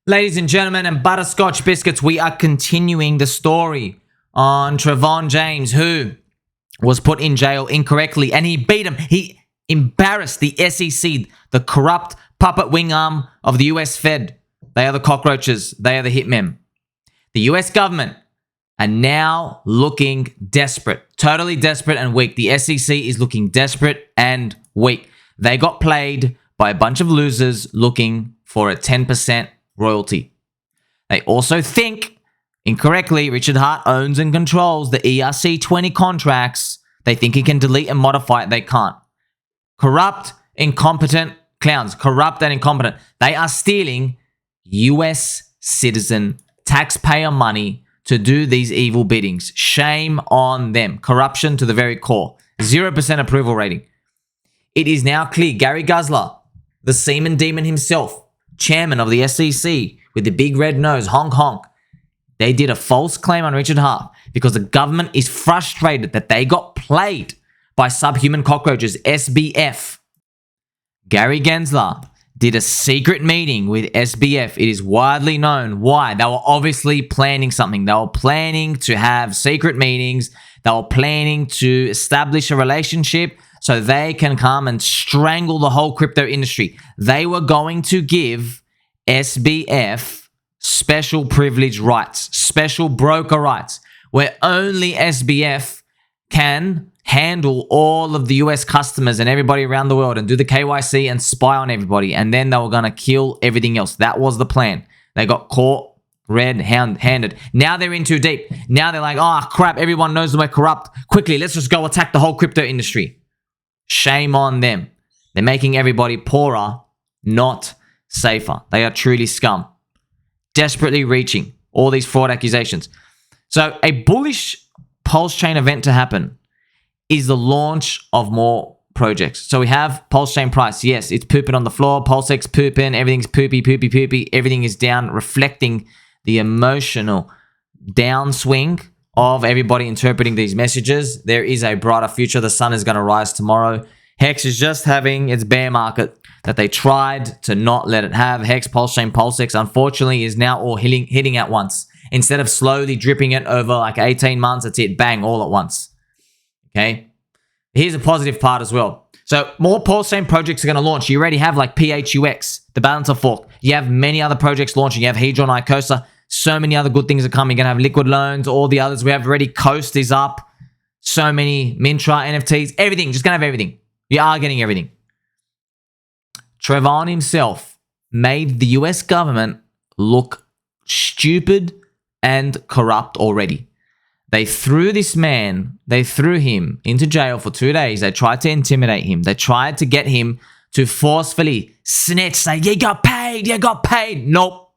Ladies and gentlemen and butterscotch biscuits, we are continuing the story on Trevon James, who was put in jail incorrectly, and he beat him. He embarrassed the SEC, the corrupt puppet wing arm of the US Fed. They are the cockroaches. They are the hitmen. The US government are now looking desperate, totally desperate and weak. The SEC is looking desperate and weak. They got played by a bunch of losers looking for a 10% royalty. They also think, incorrectly, Richard Hart owns and controls the ERC-20 contracts. They think he can delete and modify it. They can't. Corrupt, incompetent clowns. Corrupt and incompetent. They are stealing US citizen taxpayer money to do these evil biddings. Shame on them. Corruption to the very core. 0% approval rating. It is now clear Gary Gensler, the semen demon himself, chairman of the SEC with the big red nose, honk honk, they did a false claim on Richard Hart because the government is frustrated that they got played by subhuman cockroaches, SBF. Gary Gensler did a secret meeting with SBF. It is widely known why. They were obviously planning something. They were planning to have secret meetings. They were planning to establish a relationship so they can come and strangle the whole crypto industry. They were going to give SBF special privilege rights, special broker rights, where only SBF can handle all of the US customers and everybody around the world and do the KYC and spy on everybody. And then they were going to kill everything else. That was the plan. They got caught red-handed. Now they're in too deep. Now they're like, oh, crap, everyone knows we're corrupt. Quickly, let's just go attack the whole crypto industry. Shame on them. They're making everybody poorer, not safer. They are truly scum. Desperately reaching all these fraud accusations. So a bullish PulseChain event to happen is the launch of more projects. So we have PulseChain price. Yes, it's pooping on the floor. PulseX pooping. Everything's poopy. Everything is down, reflecting the emotional downswing of everybody interpreting these messages. There is a brighter future. The sun is going to rise tomorrow. Hex is just having its bear market that they tried to not let it have. Hex, PulseChain, PulseX, unfortunately, is now all hitting at once. Instead of slowly dripping it over like 18 months, it's it, bang, all at once. Okay? Here's a positive part as well. So more PulseChain projects are going to launch. You already have like PHUX, the Balancer Fork. You have many other projects launching. You have Hedron, Icosa. So many other good things are coming. You're going to have Liquid Loans, all the others. We have already Coast is up. So many Mintra, NFTs, everything. Just going to have everything. You are getting everything. Trevon himself made the US government look stupid and corrupt already. They threw him into jail for 2 days. They tried to intimidate him. They tried to get him to forcefully snitch, say, you got paid. Nope.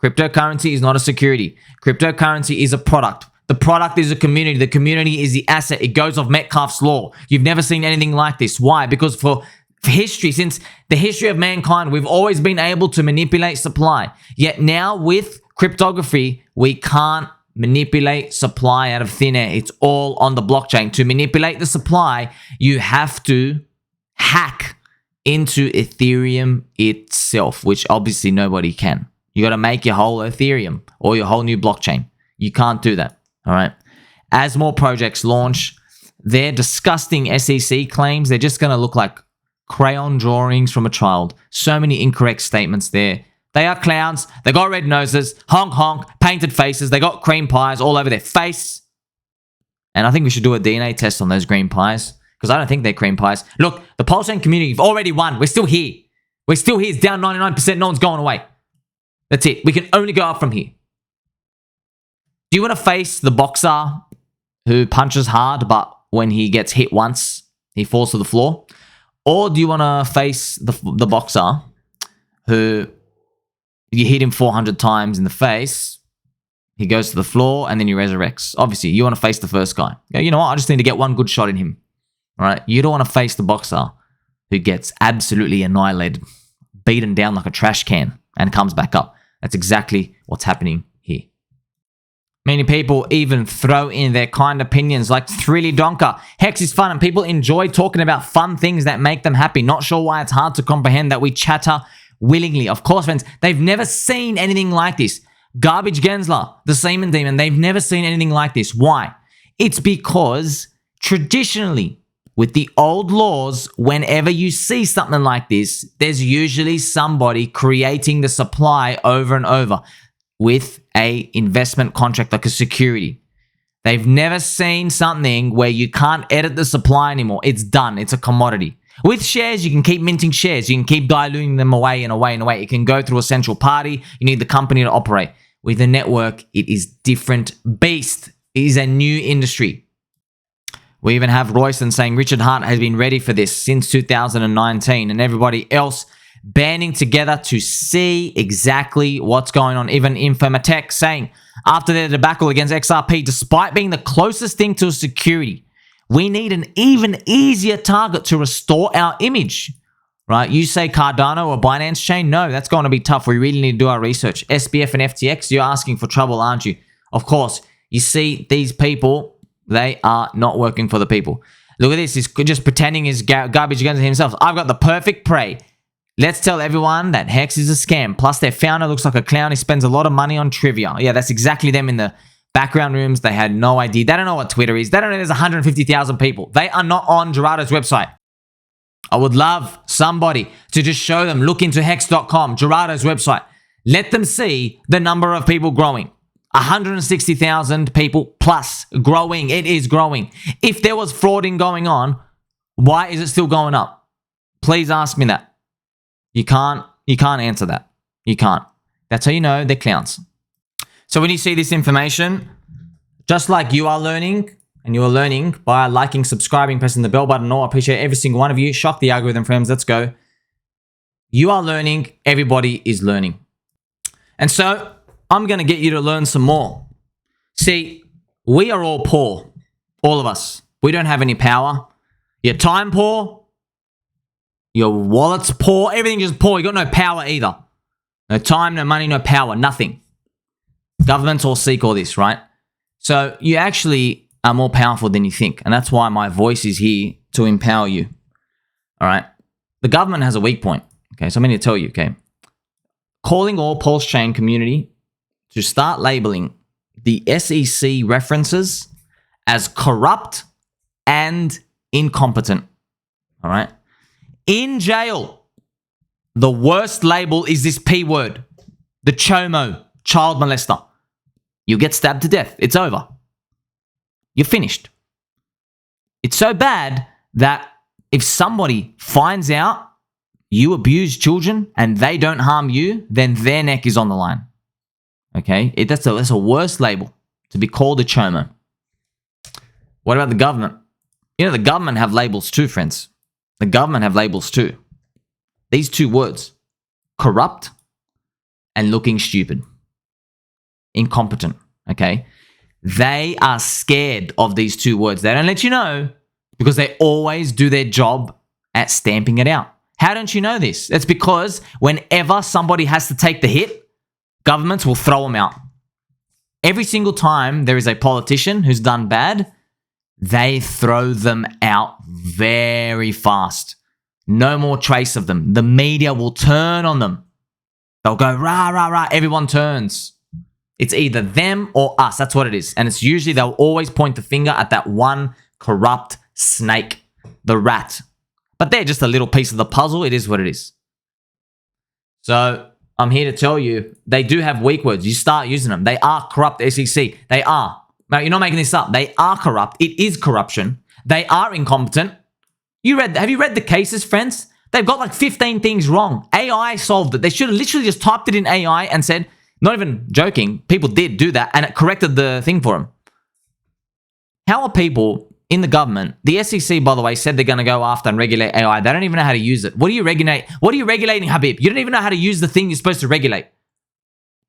Cryptocurrency is not a security. Cryptocurrency is a product. The product is a community. The community is the asset. It goes off Metcalfe's law. You've never seen anything like this. Why? Because for history, since the history of mankind, we've always been able to manipulate supply. Yet now with cryptography, we can't manipulate supply out of thin air. It's all on the blockchain. To manipulate the supply, you have to hack into Ethereum itself, which obviously nobody can. You got to make your whole Ethereum or your whole new blockchain. You can't do that. All right. As more projects launch, their disgusting SEC claims, they're just going to look like crayon drawings from a child. So many incorrect statements there. They are clowns. They got red noses, honk honk, painted faces. They got cream pies all over their face. And I think we should do a DNA test on those green pies because I don't think they're cream pies. Look, the PulseChain community, you've already won. We're still here. It's down 99%. No one's going away. That's it. We can only go up from here. Do you want to face the boxer who punches hard, but when he gets hit once, he falls to the floor? Or do you want to face the boxer who you hit him 400 times in the face, he goes to the floor, and then he resurrects? Obviously, you want to face the first guy. You know what? I just need to get one good shot in him. All right? You don't want to face the boxer who gets absolutely annihilated, beaten down like a trash can, and comes back up. That's exactly what's happening here. Many people even throw in their kind opinions like Thrilly Donker. Hex is fun and people enjoy talking about fun things that make them happy. Not sure why it's hard to comprehend that we chatter willingly. Of course, friends, they've never seen anything like this. Garbage Gensler, the Semen Demon, they've never seen anything like this. Why? It's because traditionally, with the old laws, whenever you see something like this, there's usually somebody creating the supply over and over with a investment contract, like a security. They've never seen something where you can't edit the supply anymore. It's done. It's a commodity. With shares, you can keep minting shares. You can keep diluting them away and away and away. It can go through a central party. You need the company to operate. With a network, it is different beast. It is a new industry. We even have Royston saying Richard Hart has been ready for this since 2019, and everybody else banding together to see exactly what's going on. Even Infomatech saying after their debacle against XRP, despite being the closest thing to a security, we need an even easier target to restore our image. Right? You say Cardano or Binance Chain? No, that's going to be tough. We really need to do our research. SBF and FTX, you're asking for trouble, aren't you? Of course. You see, these people, they are not working for the people. Look at this. He's just pretending he's garbage against himself. I've got the perfect prey. Let's tell everyone that Hex is a scam. Plus, their founder looks like a clown. He spends a lot of money on trivia. Yeah, that's exactly them in the background rooms. They had no idea. They don't know what Twitter is. They don't know there's 150,000 people. They are not on Gerardo's website. I would love somebody to just show them. Look into hex.com, Gerardo's website. Let them see the number of people growing. 160,000 people plus growing. It is growing. If there was frauding going on, why is it still going up? Please ask me that. You can't answer that. You can't. That's how you know they're clowns. So when you see this information, just like you are learning, and you are learning by liking, subscribing, pressing the bell button. I appreciate every single one of you. Shock the algorithm, friends. Let's go. You are learning. Everybody is learning. And so I'm going to get you to learn some more. See, we are all poor. All of us. We don't have any power. You're time poor. Your wallet's poor. Everything's just poor. You got no power either. No time, no money, no power. Nothing. Governments all seek all this, right? So you actually are more powerful than you think. And that's why my voice is here to empower you. All right. The government has a weak point. Okay. So I'm going to tell you, okay. Calling all PulseChain community to start labeling the SEC references as corrupt and incompetent. All right. In jail, the worst label is this P word, the CHOMO, child molester. You get stabbed to death. It's over. You're finished. It's so bad that if somebody finds out you abuse children and they don't harm you, then their neck is on the line. Okay? That's a worse label to be called a CHOMO. What about the government? You know, the government have labels too, friends. The government have labels too. These two words, corrupt and looking stupid. Incompetent. Okay? They are scared of these two words. They don't let you know because they always do their job at stamping it out. How don't you know this? It's because whenever somebody has to take the hit, governments will throw them out. Every single time there is a politician who's done bad, they throw them out very fast. No more trace of them. The media will turn on them. They'll go, rah, rah, rah. Everyone turns. It's either them or us. That's what it is. And it's usually they'll always point the finger at that one corrupt snake, the rat. But they're just a little piece of the puzzle. It is what it is. So I'm here to tell you, they do have weak words. You start using them. They are corrupt, SEC. They are. Now, you're not making this up. They are corrupt. It is corruption. They are incompetent. Have you read the cases, friends? They've got like 15 things wrong. AI solved it. They should have literally just typed it in AI and said, not even joking, people did do that and it corrected the thing for them. How are people in the government, the SEC, by the way, said they're going to go after and regulate AI. They don't even know how to use it. What are you regulating, Habib? You don't even know how to use the thing you're supposed to regulate.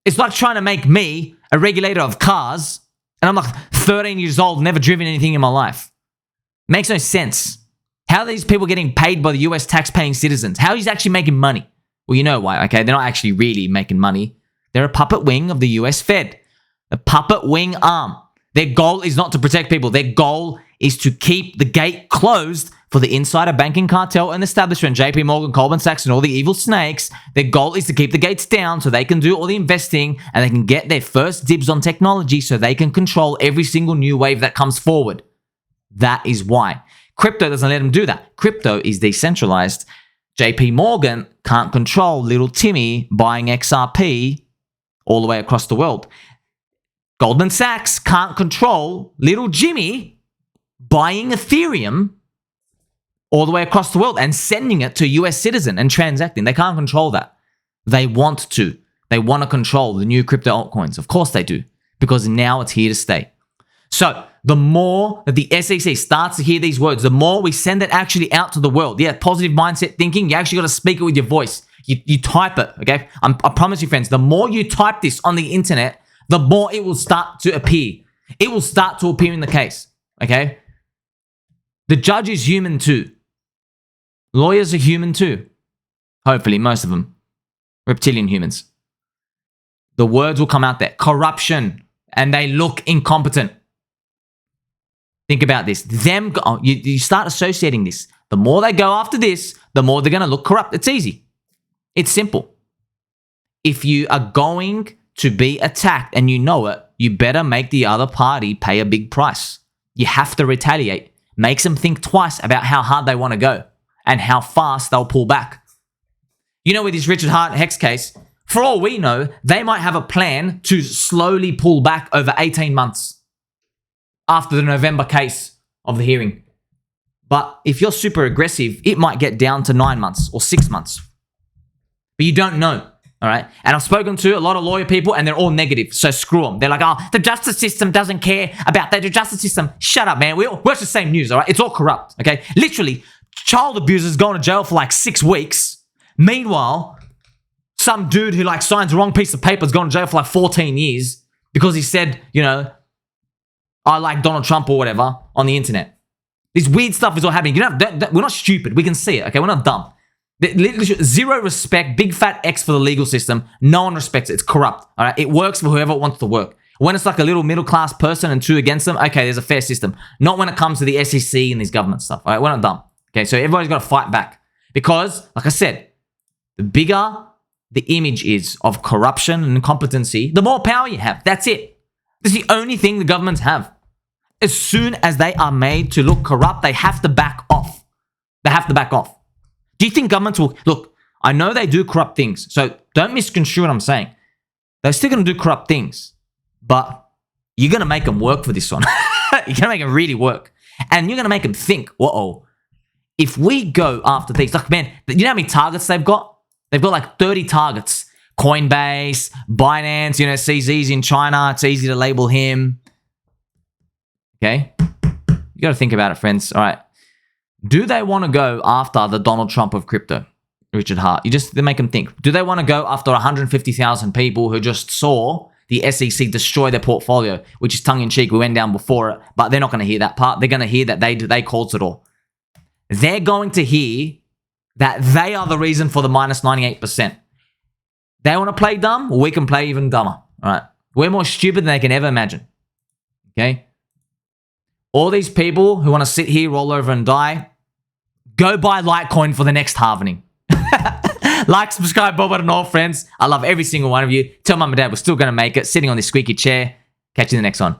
It's like trying to make me a regulator of cars and I'm like 13 years old, never driven anything in my life. Makes no sense. How are these people getting paid by the US tax-paying citizens? How is he actually making money? Well, you know why, okay? They're not actually really making money. They're a puppet wing of the US Fed. A puppet wing arm. Their goal is not to protect people. Their goal is to keep the gate closed for the insider banking cartel and establishment, JP Morgan, Goldman Sachs, and all the evil snakes. Their goal is to keep the gates down so they can do all the investing and they can get their first dibs on technology so they can control every single new wave that comes forward. That is why. Crypto doesn't let them do that. Crypto is decentralized. JP Morgan can't control little Timmy buying XRP all the way across the world. Goldman Sachs can't control little Jimmy buying Ethereum all the way across the world and sending it to a US citizen and transacting. They can't control that. They want to. They want to control the new crypto altcoins. Of course they do, because now it's here to stay. So the more that the SEC starts to hear these words, the more we send it actually out to the world. Yeah, positive mindset thinking, you actually got to speak it with your voice. You type it, okay? I promise you, friends, the more you type this on the internet, the more it will start to appear. It will start to appear in the case, okay? The judge is human too. Lawyers are human too. Hopefully, most of them. Reptilian humans. The words will come out there. Corruption. And they look incompetent. Think about this. You start associating this. The more they go after this, the more they're going to look corrupt. It's easy. It's simple. If you are going to be attacked and you know it, you better make the other party pay a big price. You have to retaliate. Makes them think twice about how hard they want to go and how fast they'll pull back. You know, with this Richard Hex case, for all we know, they might have a plan to slowly pull back over 18 months after the November case of the hearing. But if you're super aggressive, it might get down to 9 months or 6 months. But you don't know, all right? And I've spoken to a lot of lawyer people and they're all negative, so screw them. They're like, oh, the justice system doesn't care about that. The justice system, shut up, man. We watch the same news, all right? It's all corrupt, okay? Literally, child abusers going to jail for like 6 weeks. Meanwhile, some dude who like signs the wrong piece of paper is going to jail for like 14 years because he said, you know, I like Donald Trump or whatever on the internet. This weird stuff is all happening. You know, we're not stupid. We can see it, okay? We're not dumb. Zero respect, big fat X for the legal system. No one respects it. It's corrupt, all right? It works for whoever wants to work. When it's like a little middle-class person and two against them, okay, there's a fair system. Not when it comes to the SEC and these government stuff, all right? We're not dumb, okay? So everybody's got to fight back because, like I said, the bigger the image is of corruption and incompetency, the more power you have. That's it. That's the only thing the governments have. As soon as they are made to look corrupt, they have to back off. They have to back off. Do you think governments will... Look, I know they do corrupt things, so don't misconstrue what I'm saying. They're still going to do corrupt things, but you're going to make them work for this one. You're going to make them really work. And you're going to make them think, uh-oh, if we go after these... Like, man, you know how many targets they've got? They've got like 30 targets. Coinbase, Binance, you know, CZ's in China. It's easy to label him. Okay? You got to think about it, friends. All right. Do they want to go after the Donald Trump of crypto, Richard Hart? They make them think. Do they want to go after 150,000 people who just saw the SEC destroy their portfolio, which is tongue-in-cheek. We went down before it, but they're not going to hear that part. They're going to hear that they caused it all. They're going to hear that they are the reason for the minus 98%. They want to play dumb? Well, we can play even dumber. All right. We're more stupid than they can ever imagine. Okay? All these people who want to sit here, roll over and die, go buy Litecoin for the next halvening. Like, subscribe, Bob, and all, friends. I love every single one of you. Tell mum and dad we're still going to make it. Sitting on this squeaky chair. Catch you in the next one.